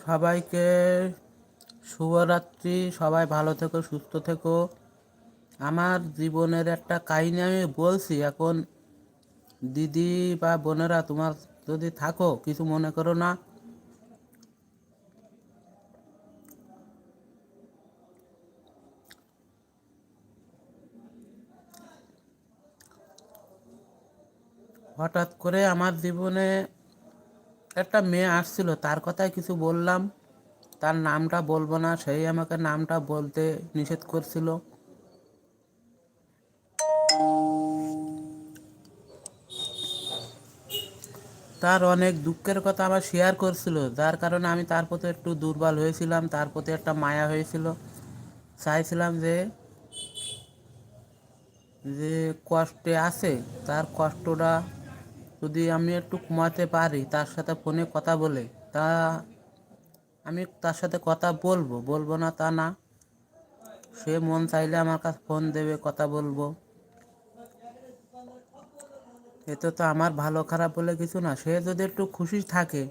সবাইকে শুভরাত্রি। সবাই ভালো থেকো, সুস্থ থেকো। আমার জীবনের একটা কাহিনী আমি বলছি। এখন দিদি বা বোনেরা, তোমার যদি থাকো কিছু মনে করো না। হঠাৎ করে আমার জীবনে একটা মেয়ে আসছিল, তার কথাই কিছু বললাম। তার নামটা বলবো না, সেই আমাকে নামটা বলতে নিষেধ করছিল। তার অনেক দুঃখের কথা আমার শেয়ার করছিল, যার কারণে আমি তার প্রতি একটু দুর্বল হয়েছিলাম, তার প্রতি একটা মায়া হয়েছিল। চাইছিলাম যে যে কষ্টে আছে তার কষ্টটা যদি আমি একটু কমাতে পারি, তার সাথে ফোনে কথা বলে, তা আমি তার সাথে কথা বলবো, বলবো না তা না। সে মন চাইলে আমার কাছে ফোন দেবে, কথা বলবো। এতে তো আমার ভালো খারাপ বলে কিছু না। সে যদি একটু খুশি থাকে